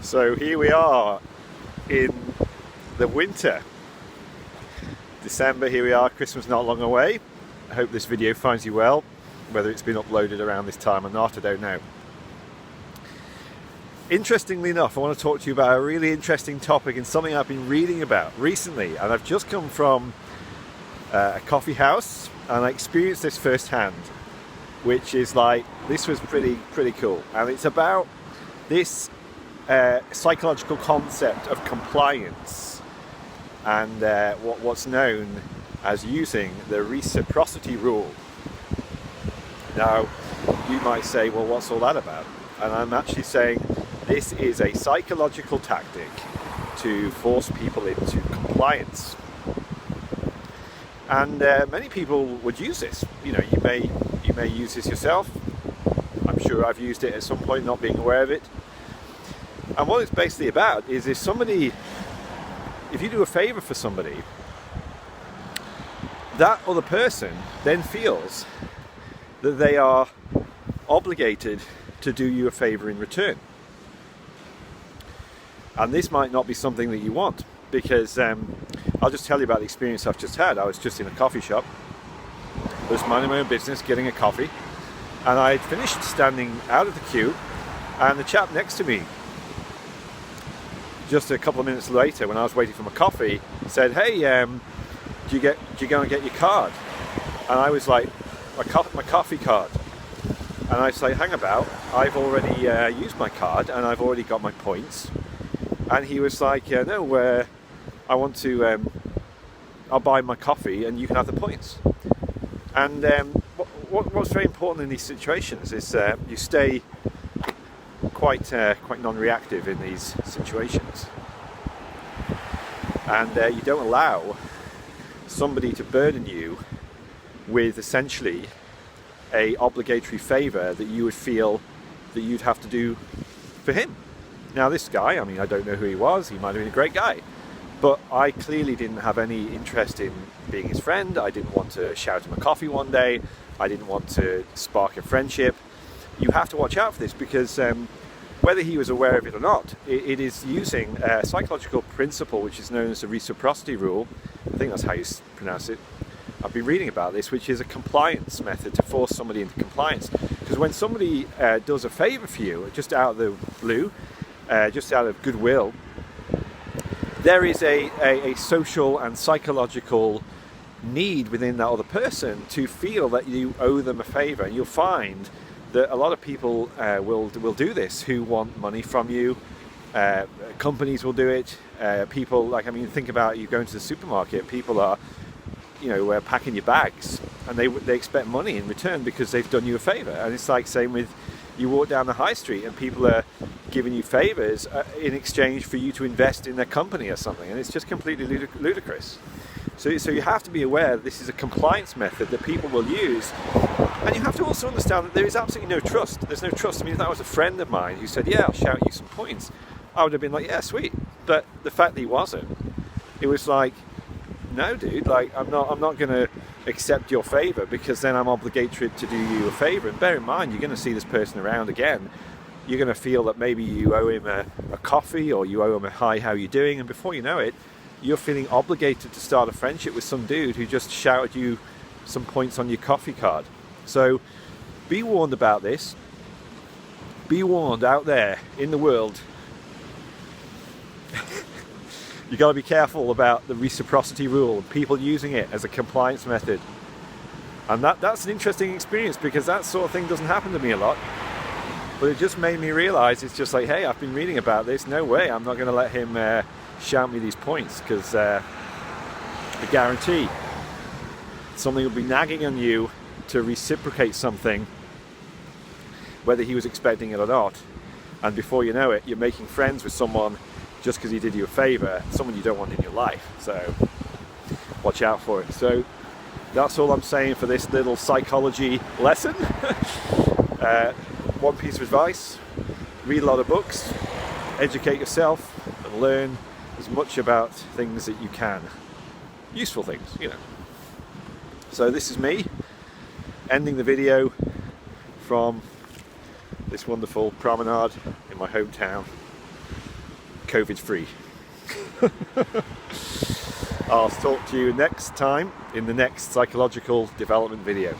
So here we are in the winter. December, here we are, Christmas not long away. I hope this video finds you well. Whether it's been uploaded around this time or not, I don't know. Interestingly enough, I want to talk to you about a really interesting topic and something I've been reading about recently. And I've just come from a coffee house and I experienced this firsthand, which is like, this was pretty cool. And it's about this psychological concept of compliance and what's known as using the Reciprocity Rule. Now, you might say, well, what's all that about? And I'm actually saying this is a psychological tactic to force people into compliance. And many people would use this. You know, you may use this yourself. I'm sure I've used it at some point, not being aware of it. And what it's basically about is if you do a favor for somebody, that other person then feels that they are obligated to do you a favor in return. And this might not be something that you want, because I'll just tell you about the experience I've just had. I was just in a coffee shop. I was minding my own business, getting a coffee, and I had finished standing out of the queue, and the chap next to me, just a couple of minutes later, when I was waiting for my coffee, said, "Hey, do you go and get your card?" And I was like, my coffee card. And I say, "Hang about, I've already used my card and I've already got my points." And he was like, "No, I want to, I'll buy my coffee and you can have the points." And what's very important in these situations is you stay quite non-reactive in these situations, and you don't allow somebody to burden you with essentially a obligatory favor that you would feel that you'd have to do for him. Now this guy, I mean, I don't know who he was, he might have been a great guy, but I clearly didn't have any interest in being his friend. I didn't want to shout him a coffee one day. I didn't want to spark a friendship. You have to watch out for this, because whether he was aware of it or not, it is using a psychological principle which is known as the Reciprocity Rule. I think that's how you pronounce it. I've been reading about this, which is a compliance method to force somebody into compliance. Because when somebody does a favor for you, just out of the blue, just out of goodwill, there is a social and psychological need within that other person to feel that you owe them a favor. And you'll find that a lot of people will do this, who want money from you. Companies will do it. People, like, I mean, think about you going to the supermarket. People are, packing your bags, and they expect money in return because they've done you a favor. And it's like same with, you walk down the high street and people are giving you favors in exchange for you to invest in their company or something, and it's just completely ludicrous. So you have to be aware that this is a compliance method that people will use. And you have to also understand that there is absolutely no trust. There's no trust. I mean, if that was a friend of mine who said, "Yeah, I'll shout you some points," I would have been like, "Yeah, sweet." But the fact that he wasn't, it was like, "No, dude, like, I'm not going to accept your favor, because then I'm obligated to do you a favor." And bear in mind, you're going to see this person around again. You're going to feel that maybe you owe him a coffee, or you owe him a "Hi, how you doing?" And before you know it, you're feeling obligated to start a friendship with some dude who just shouted you some points on your coffee card. So be warned about this. Be warned out there in the world. You got to be careful about the Reciprocity Rule, people using it as a compliance method. And that's an interesting experience, because that sort of thing doesn't happen to me a lot. But it just made me realize, it's just like, hey, I've been reading about this. No way, I'm not going to let him shout me these points, because I guarantee something will be nagging on you to reciprocate something, whether he was expecting it or not. And before you know it, you're making friends with someone just because he did you a favor, someone you don't want in your life. So watch out for it. So that's all I'm saying for this little psychology lesson. One piece of advice: read a lot of books, educate yourself, and learn as much about things that you can. Useful things, So this is me ending the video from this wonderful promenade in my hometown. COVID free. I'll talk to you next time in the next psychological development video.